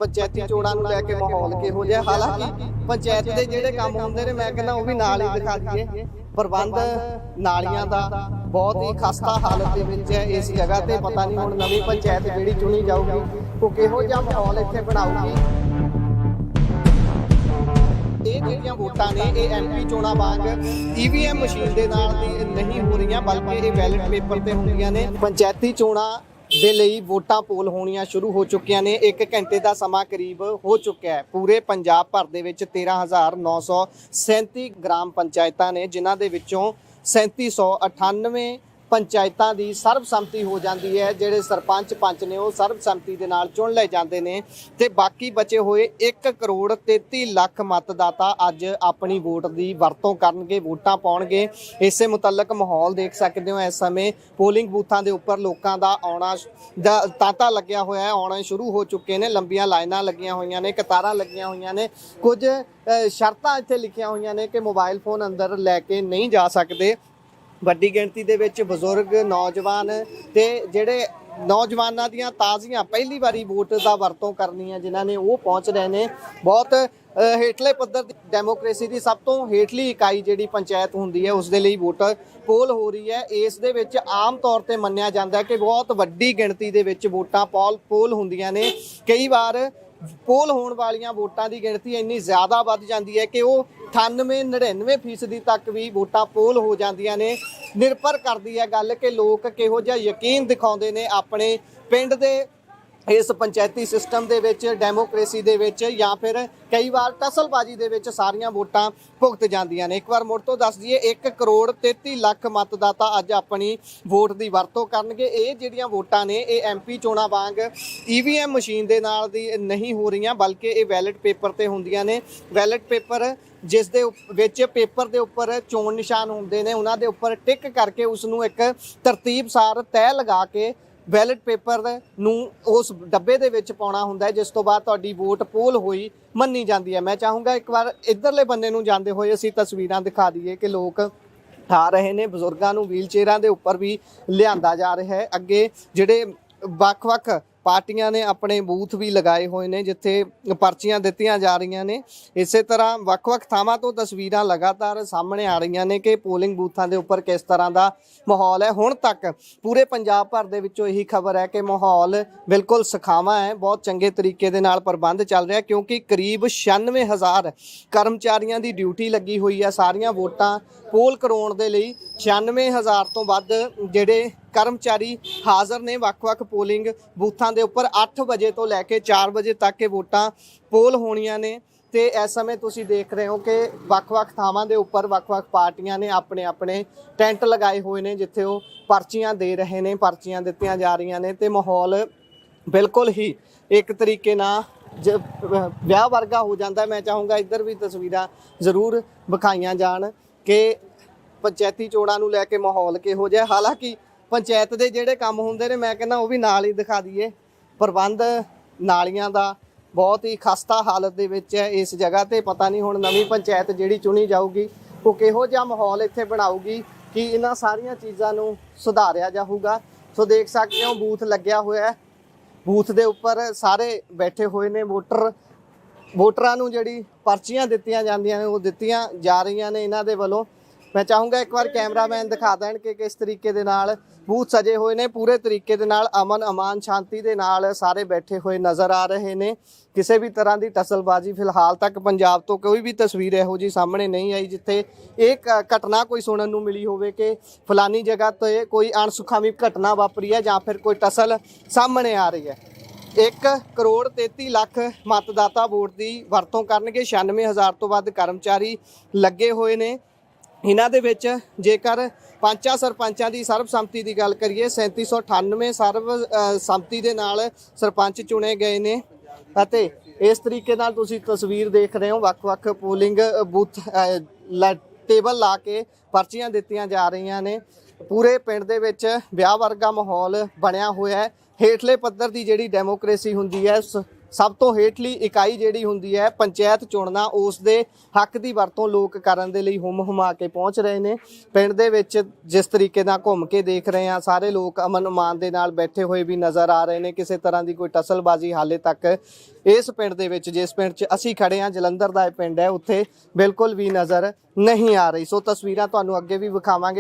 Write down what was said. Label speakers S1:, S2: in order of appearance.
S1: पंचायती चोणां नूं लैके माहौल किहो जिहा। हालांकि पंचायत के जिहड़े काम हुंदे ने मैं कहना वो भी नाल ही दिखा दईए। प्रबंध नालियां दा बहुत ही खस्ता हालत दे विच है इस जगह ते। पता नहीं हुण नवीं पंचायत जिहड़ी चुनी जाऊगी वो किहो जिहा माहौल इत्थे बनाऊगी। ਇਹ ਜਿਹੜੀਆਂ ਵੋਟਾਂ ਨੇ ਇਹ ਐਮਪੀ ਚੋਣਾਂ ਵਾਂਗ ਈਵੀਐਮ ਮਸ਼ੀਨ ਦੇ ਨਾਲ ਨਹੀਂ ਹੋ ਰਹੀਆਂ, ਬਲਕਿ ਇਹ ਬੈਲਟ ਪੇਪਰ ਤੇ ਹੁੰਦੀਆਂ ਨੇ। ਪੰਚਾਇਤੀ ਚੋਣਾਂ ਦੇ ਲਈ ਵੋਟਾਂ ਪੋਲ ਹੋਣੀਆਂ ਸ਼ੁਰੂ ਹੋ ਚੁੱਕੀਆਂ ਨੇ। 1 ਘੰਟੇ ਦਾ ਸਮਾਂ ਕਰੀਬ ਹੋ ਚੁੱਕਿਆ ਹੈ। ਪੂਰੇ ਪੰਜਾਬ ਭਰ ਦੇ ਵਿੱਚ 13,937 ਗ੍ਰਾਮ ਪੰਚਾਇਤਾਂ ਨੇ, ਜਿਨ੍ਹਾਂ ਦੇ ਵਿੱਚੋਂ 3798 पंचायतां दी सर्बसम्मति हो जाती है। ਜਿਹੜੇ सरपंच पंच ने वो सर्बसम्मति ਦੇ ਨਾਲ चुन ਲਏ ਜਾਂਦੇ ਨੇ ਤੇ ਬਾਕੀ ਬਚੇ ਹੋਏ 1 ਕਰੋੜ 33 ਲੱਖ मतदाता ਅੱਜ ਆਪਣੀ ਵੋਟ ਦੀ ਵਰਤੋਂ ਕਰਨਗੇ, ਵੋਟਾਂ ਪਾਉਣਗੇ। ਇਸੇ ਮੁਤਲਕ ਮਾਹੌਲ ਦੇਖ ਸਕਦੇ ਹੋ। ਇਸ ਸਮੇਂ ਪੋਲਿੰਗ ਬੂਥਾਂ ਦੇ ਉੱਪਰ ਲੋਕਾਂ ਦਾ ਆਉਣਾ ਦਾ ਤਾਂਤਾ ਲੱਗਿਆ ਹੋਇਆ ਹੈ, ਆਉਣਾ ਸ਼ੁਰੂ ਹੋ ਚੁੱਕੇ ਨੇ। ਲੰਬੀਆਂ ਲਾਈਨਾਂ ਲੱਗੀਆਂ ਹੋਈਆਂ ਨੇ, ਕਤਾਰਾਂ ਲੱਗੀਆਂ ਹੋਈਆਂ ਨੇ। ਕੁਝ ਸ਼ਰਤਾਂ ਇੱਥੇ ਲਿਖੀਆਂ ਹੋਈਆਂ ਨੇ ਕਿ ਮੋਬਾਈਲ ਫੋਨ ਅੰਦਰ ਲੈ ਕੇ ਨਹੀਂ ਜਾ ਸਕਦੇ। ਵੱਡੀ ਗਿਣਤੀ ਦੇ ਵਿੱਚ ਬਜ਼ੁਰਗ, ਨੌਜਵਾਨ ਤੇ ਜਿਹੜੇ ਨੌਜਵਾਨਾਂ ਦੀਆਂ ਤਾਜ਼ੀਆਂ ਪਹਿਲੀ ਵਾਰੀ ਵੋਟ ਦਾ ਵਰਤੋਂ ਕਰਨੀ ਹੈ ਜਿਨ੍ਹਾਂ ਨੇ ਉਹ ਪਹੁੰਚ ਰਹੇ ਨੇ। ਬਹੁਤ ਹੇਠਲੇ ਪੱਧਰ ਦੀ ਡੈਮੋਕ੍ਰੇਸੀ ਦੀ ਸਭ ਤੋਂ ਹੇਠਲੀ ਇਕਾਈ ਜਿਹੜੀ ਪੰਚਾਇਤ ਹੁੰਦੀ ਹੈ ਉਸ ਦੇ ਲਈ ਵੋਟ ਪੋਲ ਹੋ ਰਹੀ ਹੈ। ਇਸ ਦੇ ਵਿੱਚ ਆਮ ਤੌਰ ਤੇ ਮੰਨਿਆ ਜਾਂਦਾ ਕਿ ਬਹੁਤ ਵੱਡੀ ਗਿਣਤੀ ਦੇ ਵਿੱਚ ਵੋਟਾਂ ਪੋਲ ਹੁੰਦੀਆਂ ਨੇ। ਕਈ ਵਾਰ ਪੋਲ ਹੋਣ ਵਾਲੀਆਂ ਵੋਟਾਂ ਦੀ ਗਿਣਤੀ ਇੰਨੀ ਜ਼ਿਆਦਾ ਵੱਧ ਜਾਂਦੀ ਹੈ ਕਿ ਉਹ 98-99% ਤੱਕ ਵੀ ਵੋਟਾਂ ਪੋਲ ਹੋ ਜਾਂਦੀਆਂ ਨੇ। ਨਿਰਭਰ ਕਰਦੀ ਹੈ ਗੱਲ ਕਿ ਲੋਕ ਕਿਹੋ ਜਿਹਾ ਯਕੀਨ ਦਿਖਾਉਂਦੇ ਨੇ ਆਪਣੇ ਪਿੰਡ ਦੇ ਇਸ ਪੰਚਾਇਤੀ ਸਿਸਟਮ ਦੇ ਵਿੱਚ, ਡੈਮੋਕ੍ਰੇਸੀ ਦੇ ਵਿੱਚ, ਜਾਂ ਫਿਰ ਕਈ ਵਾਰ ਟਸਲਬਾਜ਼ੀ ਦੇ ਵਿੱਚ ਸਾਰੀਆਂ ਵੋਟਾਂ ਭੁਗਤ ਜਾਂਦੀਆਂ ਨੇ। ਇੱਕ ਵਾਰ ਮੁੜ ਤੋਂ ਦੱਸ ਦਈਏ 1 ਕਰੋੜ 33 ਲੱਖ ਮਤਦਾਤਾ ਅੱਜ ਆਪਣੀ ਵੋਟ ਦੀ ਵਰਤੋਂ ਕਰਨਗੇ। ਇਹ ਜਿਹੜੀਆਂ ਵੋਟਾਂ ਨੇ ਇਹ ਐਮਪੀ ਚੋਣਾਂ ਵਾਂਗ ਈਵੀਐਮ ਮਸ਼ੀਨ ਦੇ ਨਾਲ ਦੀ ਨਹੀਂ ਹੋ ਰਹੀਆਂ, ਬਲਕਿ ਇਹ ਬੈਲਟ ਪੇਪਰ ਤੇ ਹੁੰਦੀਆਂ ਨੇ। ਬੈਲਟ ਪੇਪਰ ਜਿਸ ਦੇ ਵਿੱਚ ਪੇਪਰ ਦੇ ਉੱਪਰ ਚੋਣ ਨਿਸ਼ਾਨ ਹੁੰਦੇ ਨੇ, ਉਹਨਾਂ ਦੇ ਉੱਪਰ ਟਿਕ ਕਰਕੇ ਉਸ ਨੂੰ ਇੱਕ ਤਰਤੀਬ ਸਾਰ ਤੈਅ ਲਗਾ ਕੇ ਬੈਲਟ ਪੇਪਰ ਨੂੰ ਉਸ ਡੱਬੇ ਦੇ ਵਿੱਚ ਪਾਉਣਾ ਹੁੰਦਾ ਹੈ, ਜਿਸ ਤੋਂ ਬਾਅਦ ਤੁਹਾਡੀ ਵੋਟ ਪੋਲ ਹੋਈ ਮੰਨੀ ਜਾਂਦੀ ਹੈ। ਮੈਂ ਚਾਹੂੰਗਾ ਇੱਕ ਵਾਰ ਇੱਧਰਲੇ ਬੰਨੇ ਨੂੰ ਜਾਂਦੇ ਹੋਏ ਅਸੀਂ ਤਸਵੀਰਾਂ ਦਿਖਾ ਦਈਏ ਕਿ ਲੋਕ ਆ ਰਹੇ ਨੇ। ਬਜ਼ੁਰਗਾਂ ਨੂੰ ਵੀਲ ਚੇਅਰਾਂ ਦੇ ਉੱਪਰ ਵੀ ਲਿਆਂਦਾ ਜਾ ਰਿਹਾ ਹੈ। ਅੱਗੇ ਜਿਹੜੇ ਵੱਖ-ਵੱਖ ਪਾਰਟੀਆਂ ਨੇ ਆਪਣੇ ਬੂਥ ਵੀ ਲਗਾਏ ਹੋਏ ਨੇ ਜਿੱਥੇ ਪਰਚੀਆਂ ਦਿੱਤੀਆਂ ਜਾ ਰਹੀਆਂ ਨੇ। ਇਸੇ ਤਰ੍ਹਾਂ ਵੱਖ-ਵੱਖ ਥਾਵਾਂ ਤੋਂ ਤਸਵੀਰਾਂ ਲਗਾਤਾਰ ਸਾਹਮਣੇ ਆ ਰਹੀਆਂ ਨੇ ਕਿ ਪੋਲਿੰਗ ਬੂਥਾਂ ਦੇ ਉੱਪਰ ਕਿਸ ਤਰ੍ਹਾਂ ਦਾ ਮਾਹੌਲ ਹੈ। ਹੁਣ ਤੱਕ ਪੂਰੇ ਪੰਜਾਬ ਭਰ ਦੇ ਵਿੱਚੋਂ ਇਹੀ ਖਬਰ ਹੈ ਕਿ ਮਾਹੌਲ ਬਿਲਕੁਲ ਸੁਖਾਵਾਂ ਹੈ, ਬਹੁਤ ਚੰਗੇ ਤਰੀਕੇ ਦੇ ਨਾਲ ਪ੍ਰਬੰਧ ਚੱਲ ਰਿਹਾ ਕਿਉਂਕਿ ਕਰੀਬ 96,000 ਕਰਮਚਾਰੀਆਂ ਦੀ ਡਿਊਟੀ ਲੱਗੀ ਹੋਈ ਹੈ ਸਾਰੀਆਂ ਵੋਟਾਂ ਪੋਲ ਕਰਾਉਣ ਦੇ ਲਈ। 96,000 ਤੋਂ ਵੱਧ ਜਿਹੜੇ ਕਰਮਚਾਰੀ ਹਾਜ਼ਰ ਨੇ ਵੱਖ-ਵੱਖ ਪੋਲਿੰਗ ਬੂਥਾਂ ਦੇ ਉੱਪਰ। 8 ਵਜੇ ਤੋਂ ਲੈ ਕੇ 4 ਵਜੇ ਤੱਕ ਇਹ ਵੋਟਾਂ ਪੋਲ ਹੋਣੀਆਂ ਨੇ ਤੇ ਇਸ ਸਮੇਂ ਤੁਸੀਂ ਦੇਖ ਰਹੇ ਹੋ ਕਿ ਵੱਖ-ਵੱਖ ਥਾਵਾਂ ਦੇ ਉੱਪਰ ਵੱਖ-ਵੱਖ ਪਾਰਟੀਆਂ ਨੇ ਆਪਣੇ ਟੈਂਟ ਲਗਾਏ ਹੋਏ ਨੇ ਜਿੱਥੇ ਉਹ ਪਰਚੀਆਂ ਦੇ ਰਹੇ ਨੇ, ਪਰਚੀਆਂ ਦਿੱਤੀਆਂ ਜਾ ਰਹੀਆਂ ਨੇ ਤੇ ਮਾਹੌਲ ਬਿਲਕੁਲ ਹੀ ਇੱਕ ਤਰੀਕੇ ਨਾਲ ਵਿਆਹ ਵਰਗਾ ਹੋ ਜਾਂਦਾ। ਮੈਂ ਚਾਹੂੰਗਾ ਇੱਧਰ ਵੀ ਤਸਵੀਰਾਂ ਜ਼ਰੂਰ ਵਿਖਾਈਆਂ ਜਾਣ ਕਿ ਪੰਚਾਇਤੀ ਚੋਣਾਂ ਨੂੰ ਲੈ ਕੇ ਮਾਹੌਲ ਕਿਹੋ ਜਿਹਾ। ਹਾਲਾਂਕਿ ਪੰਚਾਇਤ ਦੇ ਜਿਹੜੇ ਕੰਮ ਹੁੰਦੇ ਨੇ ਮੈਂ ਕਹਿੰਦਾ ਉਹ ਵੀ ਨਾਲ ਹੀ ਦਿਖਾ ਦਈਏ। ਪ੍ਰਬੰਧ ਨਾਲੀਆਂ ਦਾ ਬਹੁਤ ਹੀ ਖਸਤਾ ਹਾਲਤ ਦੇ ਵਿੱਚ ਹੈ ਇਸ ਜਗ੍ਹਾ ਤੇ। ਪਤਾ ਨਹੀਂ ਹੁਣ ਨਵੀਂ ਪੰਚਾਇਤ ਜਿਹੜੀ ਚੁਣੀ ਜਾਊਗੀ ਉਹ ਕਿਹੋ ਜਿਹਾ ਮਾਹੌਲ ਇੱਥੇ ਬਣਾਊਗੀ ਕਿ ਇਹਨਾਂ ਸਾਰੀਆਂ ਚੀਜ਼ਾਂ ਨੂੰ ਸੁਧਾਰਿਆ ਜਾਊਗਾ। ਸੋ ਦੇਖ ਸਕਦੇ ਹੋ ਬੂਥ ਲੱਗਿਆ ਹੋਇਆ ਹੈ, ਬੂਥ ਦੇ ਉੱਪਰ ਸਾਰੇ ਬੈਠੇ ਹੋਏ ਨੇ। ਵੋਟਰਾਂ ਨੂੰ ਜਿਹੜੀ ਪਰਚੀਆਂ ਦਿੱਤੀਆਂ ਜਾਂਦੀਆਂ ਨੇ ਉਹ ਦਿੱਤੀਆਂ ਜਾ ਰਹੀਆਂ ਨੇ ਇਹਨਾਂ ਦੇ ਵੱਲੋਂ। ਮੈਂ ਚਾਹੂੰਗਾ ਇੱਕ ਵਾਰ ਕੈਮਰਾਮੈਨ ਦਿਖਾ ਦੇਣ ਕਿ ਕਿਸ ਤਰੀਕੇ ਦੇ ਨਾਲ ਬੂਥ ਸਜੇ ਹੋਏ ਨੇ। ਪੂਰੇ ਤਰੀਕੇ ਦੇ ਨਾਲ ਅਮਨ ਅਮਾਨ ਸ਼ਾਂਤੀ ਦੇ ਨਾਲ ਸਾਰੇ ਬੈਠੇ ਹੋਏ ਨਜ਼ਰ ਆ ਰਹੇ ਨੇ। ਕਿਸੇ ਵੀ ਤਰ੍ਹਾਂ ਦੀ ਟਸਲਬਾਜ਼ੀ ਫਿਲਹਾਲ ਤੱਕ ਪੰਜਾਬ ਤੋਂ ਕੋਈ ਵੀ ਤਸਵੀਰ ਇਹੋ ਜੀ ਸਾਹਮਣੇ ਨਹੀਂ ਆਈ ਜਿੱਥੇ ਇਹ ਘਟਨਾ ਕੋਈ ਸੁਣਨ ਨੂੰ ਮਿਲੀ ਹੋਵੇ ਕਿ ਫਲਾਨੀ ਜਗ੍ਹਾ ਤੇ ਕੋਈ ਅਣਸੁਖਾਵੀ ਘਟਨਾ ਵਾਪਰੀ ਹੈ ਜਾਂ ਫਿਰ ਕੋਈ ਟਸਲ ਸਾਹਮਣੇ ਆ ਰਹੀ ਹੈ। 1 ਕਰੋੜ 33 ਲੱਖ ਮਤਦਾਤਾ ਵੋਟ ਦੀ ਵਰਤੋਂ ਕਰਨਗੇ। 96,000 ਤੋਂ ਵੱਧ ਕਰਮਚਾਰੀ ਲੱਗੇ ਹੋਏ ਨੇ। ਇਹਨਾਂ ਦੇ ਵਿੱਚ ਜੇਕਰ ਪੰਚਾਂ ਸਰਪੰਚਾਂ ਦੀ ਸਰਬਸੰਮਤੀ ਦੀ ਗੱਲ ਕਰੀਏ 3798 ਸਰਬਸੰਮਤੀ ਦੇ ਨਾਲ ਸਰਪੰਚ ਚੁਣੇ ਗਏ ਨੇ ਅਤੇ ਇਸ ਤਰੀਕੇ ਨਾਲ ਤੁਸੀਂ ਤਸਵੀਰ ਦੇਖ ਰਹੇ ਹੋ ਵੱਖ-ਵੱਖ ਪੋਲਿੰਗ ਬੂਥ ਟੇਬਲ ਲਾ ਕੇ ਪਰਚੀਆਂ ਦਿੱਤੀਆਂ ਜਾ ਰਹੀਆਂ ਨੇ। ਪੂਰੇ ਪਿੰਡ ਦੇ ਵਿੱਚ ਵਿਆਹ ਵਰਗਾ ਮਾਹੌਲ ਬਣਿਆ ਹੋਇਆ ਹੈ। ਹੇਠਲੇ ਪੱਧਰ ਦੀ ਜਿਹੜੀ ਡੈਮੋਕ੍ਰੇਸੀ ਹੁੰਦੀ ਹੈ ਉਸ ਸਭ ਤੋਂ ਹੇਠਲੀ ਇਕਾਈ ਜਿਹੜੀ ਹੁੰਦੀ ਹੈ ਪੰਚਾਇਤ ਚੁਣਨਾ, ਉਸ ਦੇ ਹੱਕ ਦੀ ਵਰਤੋਂ ਲੋਕ ਕਰਨ ਦੇ ਲਈ ਹੁਮ ਹੁਮਾ ਕੇ ਪਹੁੰਚ ਰਹੇ ਨੇ। ਪਿੰਡ ਦੇ ਵਿੱਚ ਜਿਸ ਤਰੀਕੇ ਨਾਲ ਘੁੰਮ ਕੇ ਦੇਖ ਰਹੇ ਆ, ਸਾਰੇ ਲੋਕ ਅਮਨ ਅਮਾਨ ਦੇ ਨਾਲ ਬੈਠੇ ਹੋਏ ਵੀ ਨਜ਼ਰ ਆ ਰਹੇ ਨੇ। ਕਿਸੇ ਤਰ੍ਹਾਂ ਦੀ ਕੋਈ ਟਸਲਬਾਜ਼ੀ ਹਾਲੇ ਤੱਕ ਇਸ ਪਿੰਡ ਦੇ ਵਿੱਚ, ਜਿਸ ਪਿੰਡ 'ਚ ਅਸੀਂ ਖੜੇ ਹਾਂ, ਜਲੰਧਰ ਦਾ ਇਹ ਪਿੰਡ ਹੈ, ਉੱਥੇ ਬਿਲਕੁਲ ਵੀ ਨਜ਼ਰ ਨਹੀਂ ਆ ਰਹੀ। ਸੋ ਤਸਵੀਰਾਂ ਤੁਹਾਨੂੰ ਅੱਗੇ ਵੀ ਵਿਖਾਵਾਂਗੇ।